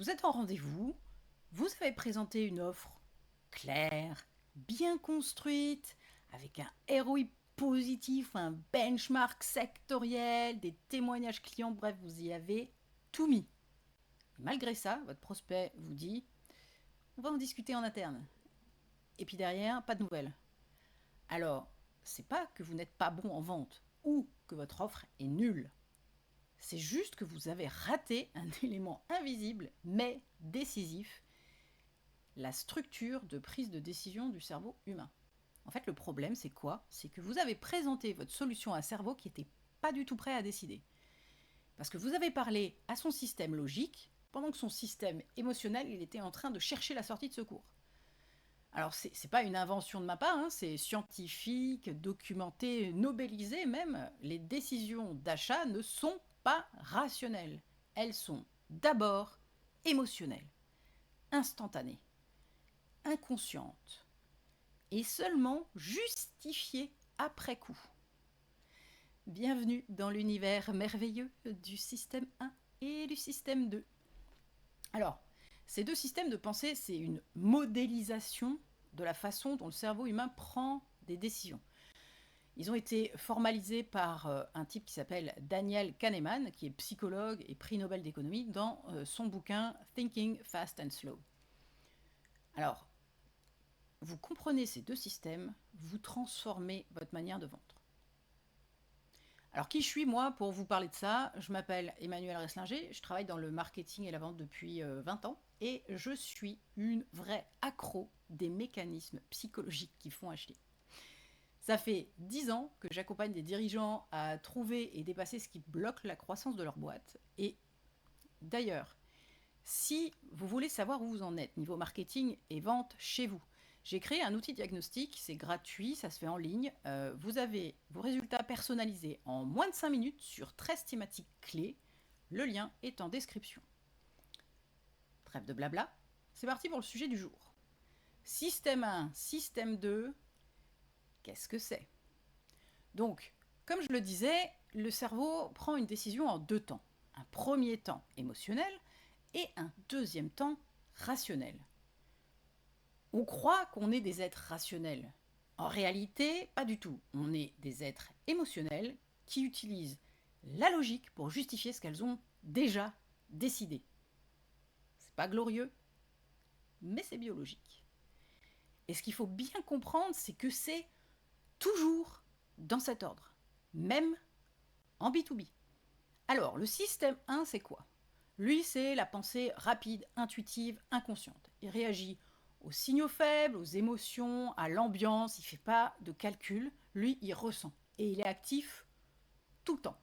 Vous êtes en rendez-vous, vous avez présenté une offre claire, bien construite, avec un ROI positif, un benchmark sectoriel, des témoignages clients, bref, vous y avez tout mis. Et malgré ça, votre prospect vous dit on va en discuter en interne. Et puis derrière, pas de nouvelles. Alors, c'est pas que vous n'êtes pas bon en vente ou que votre offre est nulle. C'est juste que vous avez raté un élément invisible mais décisif, la structure de prise de décision du cerveau humain. En fait, le problème, c'est quoi? C'est que vous avez présenté votre solution à un cerveau qui n'était pas du tout prêt à décider. Parce que vous avez parlé à son système logique, pendant que son système émotionnel, il était en train de chercher la sortie de secours. Alors, c'est pas une invention de ma part, hein, c'est scientifique, documenté, nobélisé même. Les décisions d'achat ne sont pas rationnelles. Elles sont d'abord émotionnelles, instantanées, inconscientes, et seulement justifiées après coup. Bienvenue dans l'univers merveilleux du système 1 et du système 2. Alors, ces deux systèmes de pensée, c'est une modélisation de la façon dont le cerveau humain prend des décisions. Ils ont été formalisés par un type qui s'appelle Daniel Kahneman, qui est psychologue et prix Nobel d'économie, dans son bouquin Thinking Fast and Slow. Alors, vous comprenez ces deux systèmes, vous transformez votre manière de vendre. Alors, qui je suis, moi, pour vous parler de ça? Je m'appelle Emmanuel Reslinger, je travaille dans le marketing et la vente depuis 20 ans, et je suis une vraie accro des mécanismes psychologiques qui font acheter. Ça fait 10 ans que j'accompagne des dirigeants à trouver et dépasser ce qui bloque la croissance de leur boîte. Et d'ailleurs, si vous voulez savoir où vous en êtes, niveau marketing et vente chez vous, j'ai créé un outil diagnostic, c'est gratuit, ça se fait en ligne. Vous avez vos résultats personnalisés en moins de 5 minutes sur 13 thématiques clés. Le lien est en description. Trêve de blabla, c'est parti pour le sujet du jour. Système 1, système 2, qu'est-ce que c'est? Donc, comme je le disais, le cerveau prend une décision en deux temps. Un premier temps émotionnel et un deuxième temps rationnel. On croit qu'on est des êtres rationnels. En réalité, pas du tout. On est des êtres émotionnels qui utilisent la logique pour justifier ce qu'elles ont déjà décidé. C'est pas glorieux, mais c'est biologique. Et ce qu'il faut bien comprendre, c'est que c'est toujours dans cet ordre, même en B2B. Alors, le système 1, c'est quoi? Lui, c'est la pensée rapide, intuitive, inconsciente. Il réagit aux signaux faibles, aux émotions, à l'ambiance, il ne fait pas de calcul. Lui, il ressent. Et il est actif tout le temps.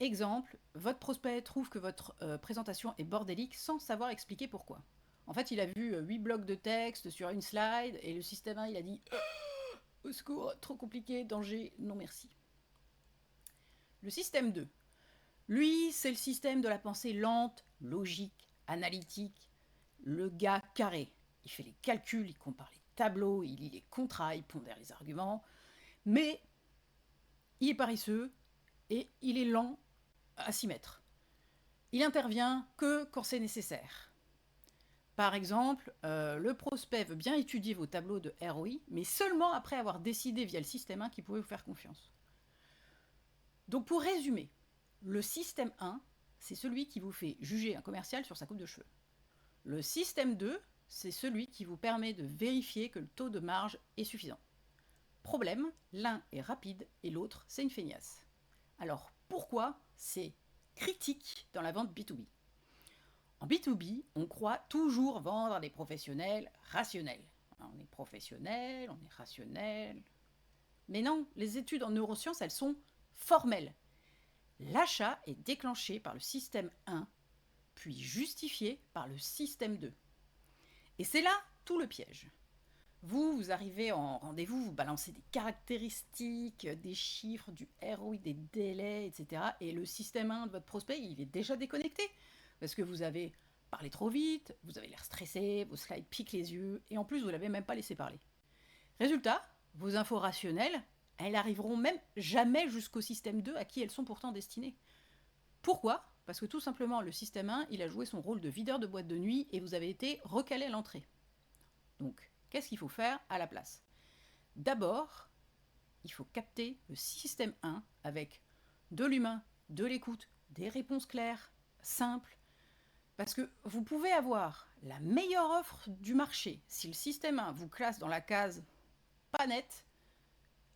Exemple, votre prospect trouve que votre présentation est bordélique sans savoir expliquer pourquoi. En fait, il a vu 8 blocs de texte sur une slide et le système 1, il a dit au secours, trop compliqué, danger, non merci. Le système 2, lui, c'est le système de la pensée lente, logique, analytique. Le gars carré. Il fait les calculs, il compare les tableaux, il lit les contrats, il pondère les arguments. Mais il est paresseux et il est lent à s'y mettre. Il intervient que quand c'est nécessaire. Par exemple, le prospect veut bien étudier vos tableaux de ROI, mais seulement après avoir décidé via le système 1 qu'il pouvait vous faire confiance. Donc pour résumer, le système 1, c'est celui qui vous fait juger un commercial sur sa coupe de cheveux. Le système 2, c'est celui qui vous permet de vérifier que le taux de marge est suffisant. Problème, l'un est rapide et l'autre, c'est une feignasse. Alors pourquoi c'est critique dans la vente B2B? En B2B, on croit toujours vendre à des professionnels rationnels. On est professionnel, on est rationnel. Mais non, les études en neurosciences, elles sont formelles. L'achat est déclenché par le système 1, puis justifié par le système 2. Et c'est là tout le piège. Vous arrivez en rendez-vous, vous balancez des caractéristiques, des chiffres, du ROI, des délais, etc. Et le système 1 de votre prospect, il est déjà déconnecté. Parce que vous avez parlé trop vite, vous avez l'air stressé, vos slides piquent les yeux, et en plus, vous ne l'avez même pas laissé parler. Résultat, vos infos rationnelles, elles arriveront même jamais jusqu'au système 2 à qui elles sont pourtant destinées. Pourquoi? parce que tout simplement, le système 1, il a joué son rôle de videur de boîte de nuit et vous avez été recalé à l'entrée. Donc, qu'est-ce qu'il faut faire à la place? D'abord, il faut capter le système 1 avec de l'humain, de l'écoute, des réponses claires, simples, parce que vous pouvez avoir la meilleure offre du marché. Si le système 1 vous classe dans la case pas nette,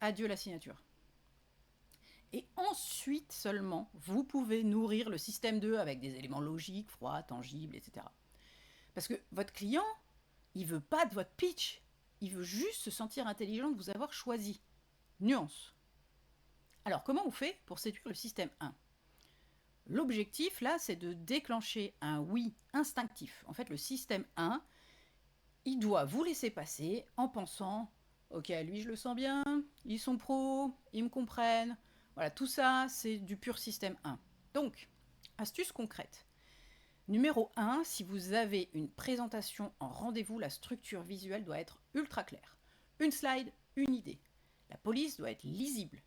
adieu la signature. Et ensuite seulement, vous pouvez nourrir le système 2 avec des éléments logiques, froids, tangibles, etc. Parce que votre client, il veut pas de votre pitch, il veut juste se sentir intelligent de vous avoir choisi. Nuance. Alors, comment on fait pour séduire le système 1? L'objectif, là, c'est de déclencher un oui instinctif. En fait, le système 1, il doit vous laisser passer en pensant « Ok, lui, je le sens bien, ils sont pros, ils me comprennent. » Voilà, tout ça, c'est du pur système 1. Donc, astuce concrète. Numéro 1, si vous avez une présentation en rendez-vous, la structure visuelle doit être ultra claire. Une slide, une idée. La police doit être lisible.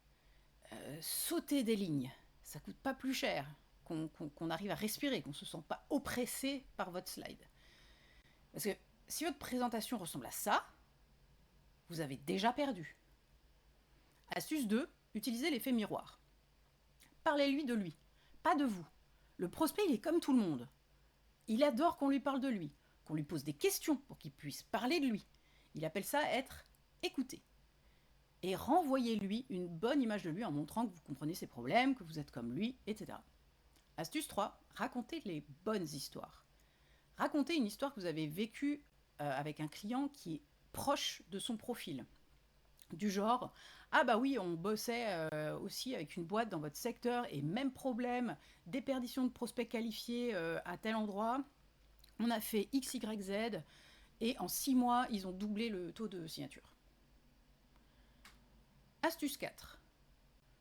Sauter des lignes, ça coûte pas plus cher, qu'on arrive à respirer, qu'on ne se sent pas oppressé par votre slide. Parce que si votre présentation ressemble à ça, vous avez déjà perdu. Astuce 2, utilisez l'effet miroir. Parlez-lui de lui, pas de vous. Le prospect, il est comme tout le monde. Il adore qu'on lui parle de lui, qu'on lui pose des questions pour qu'il puisse parler de lui. Il appelle ça être écouté. Et renvoyez-lui une bonne image de lui en montrant que vous comprenez ses problèmes, que vous êtes comme lui, etc. Astuce 3, racontez les bonnes histoires. Racontez une histoire que vous avez vécue avec un client qui est proche de son profil. Du genre, ah bah oui, on bossait aussi avec une boîte dans votre secteur et même problème, déperdition de prospects qualifiés à tel endroit. On a fait X, Y, Z et en 6 mois, ils ont doublé le taux de signature. Astuce 4.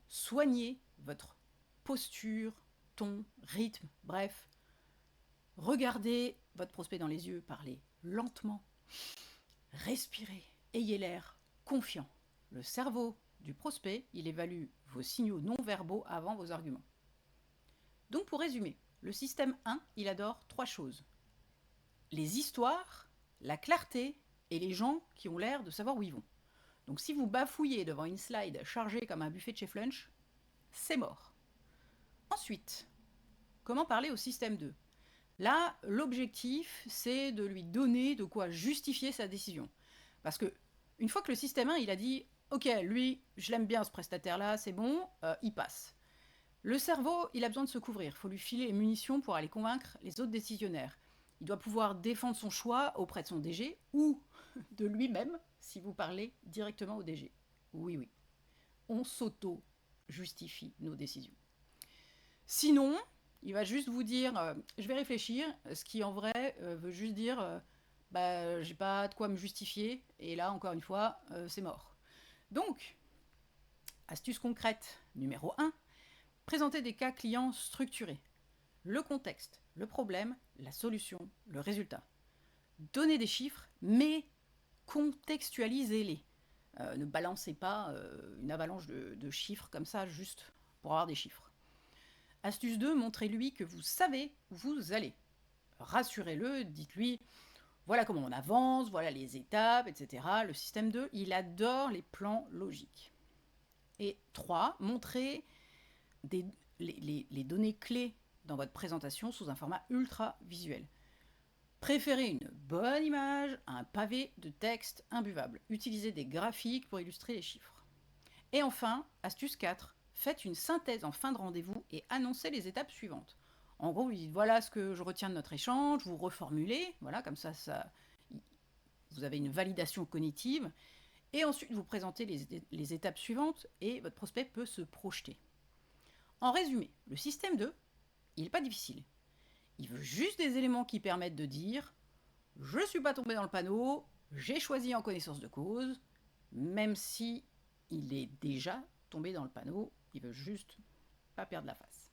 Soignez votre posture, ton, rythme, bref. Regardez votre prospect dans les yeux, parlez lentement. Respirez, ayez l'air confiant. Le cerveau du prospect, il évalue vos signaux non verbaux avant vos arguments. Donc pour résumer, le système 1, il adore 3 choses. Les histoires, la clarté et les gens qui ont l'air de savoir où ils vont. Donc si vous bafouillez devant une slide chargée comme un buffet de chez Flunch, c'est mort. Ensuite, comment parler au système 2? Là, l'objectif, c'est de lui donner de quoi justifier sa décision. Parce que une fois que le système 1, il a dit « Ok, lui, je l'aime bien ce prestataire-là, c'est bon, il passe ». Le cerveau, il a besoin de se couvrir. Il faut lui filer les munitions pour aller convaincre les autres décisionnaires. Il doit pouvoir défendre son choix auprès de son DG ou de lui-même si vous parlez directement au DG. Oui, oui. On s'auto-justifie nos décisions. Sinon, il va juste vous dire je vais réfléchir, ce qui en vrai veut juste dire bah, j'ai pas de quoi me justifier, et là, encore une fois, c'est mort. Donc, astuce concrète numéro 1, présenter des cas clients structurés. Le contexte, le problème, la solution, le résultat. Donnez des chiffres, mais contextualisez-les. Ne balancez pas une avalanche de chiffres comme ça, juste pour avoir des chiffres. Astuce 2, montrez-lui que vous savez où vous allez. Rassurez-le, dites-lui, voilà comment on avance, voilà les étapes, etc. Le système 2, il adore les plans logiques. Et 3, montrez les données clés dans votre présentation sous un format ultra visuel. Préférez une bonne image à un pavé de texte imbuvable. Utilisez des graphiques pour illustrer les chiffres. Et enfin, astuce 4, faites une synthèse en fin de rendez-vous et annoncez les étapes suivantes. En gros, vous dites voilà ce que je retiens de notre échange, vous reformulez, voilà, comme ça, vous avez une validation cognitive, et ensuite vous présentez les étapes suivantes et votre prospect peut se projeter. En résumé, le système 2, il n'est pas difficile. Il veut juste des éléments qui permettent de dire je ne suis pas tombé dans le panneau, j'ai choisi en connaissance de cause, même si il est déjà tombé dans le panneau, il veut juste pas perdre la face.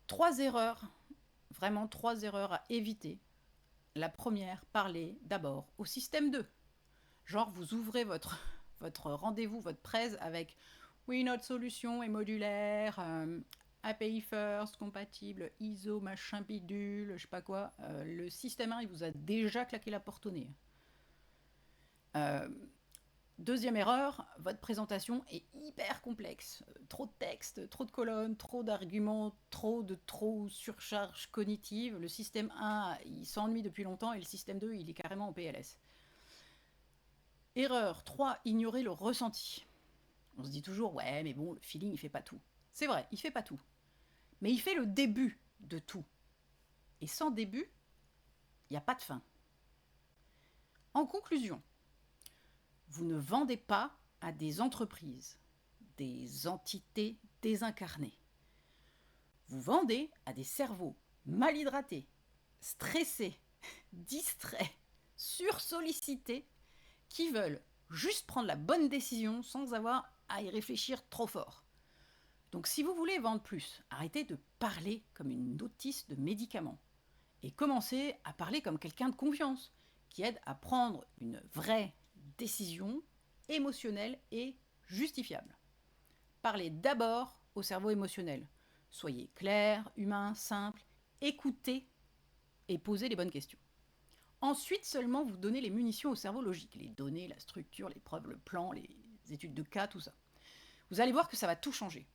3 erreurs, vraiment 3 erreurs à éviter. La première, parlez d'abord au système 2. Genre, vous ouvrez votre rendez-vous, votre presse avec oui, notre solution est modulaire, API first, compatible, ISO, machin bidule, je sais pas quoi. Le système 1, il vous a déjà claqué la porte au nez. Deuxième erreur, votre présentation est hyper complexe. Trop de texte, trop de colonnes, trop d'arguments, trop surcharge cognitive. Le système 1, il s'ennuie depuis longtemps et le système 2, il est carrément en PLS. Erreur 3, ignorer le ressenti. On se dit toujours, ouais, mais bon, le feeling, il fait pas tout. C'est vrai, il fait pas tout. Mais il fait le début de tout. Et sans début, il n'y a pas de fin. En conclusion, vous ne vendez pas à des entreprises, des entités désincarnées. Vous vendez à des cerveaux mal hydratés, stressés, distraits, sursollicités, qui veulent juste prendre la bonne décision sans avoir à y réfléchir trop fort. Donc si vous voulez vendre plus, arrêtez de parler comme une notice de médicament et commencez à parler comme quelqu'un de confiance qui aide à prendre une vraie décision émotionnelle et justifiable. Parlez d'abord au cerveau émotionnel. Soyez clair, humain, simple, écoutez et posez les bonnes questions. Ensuite seulement vous donnez les munitions au cerveau logique, les données, la structure, les preuves, le plan, les études de cas, tout ça. Vous allez voir que ça va tout changer.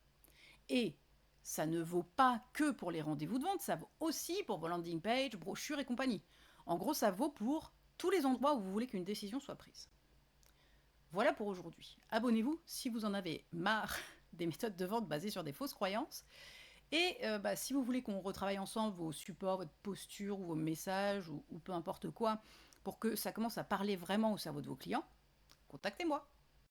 Et ça ne vaut pas que pour les rendez-vous de vente, ça vaut aussi pour vos landing pages, brochures et compagnie. En gros, ça vaut pour tous les endroits où vous voulez qu'une décision soit prise. Voilà pour aujourd'hui. Abonnez-vous si vous en avez marre des méthodes de vente basées sur des fausses croyances. Et si vous voulez qu'on retravaille ensemble vos supports, votre posture ou vos messages ou peu importe quoi, pour que ça commence à parler vraiment au cerveau de vos clients, contactez-moi.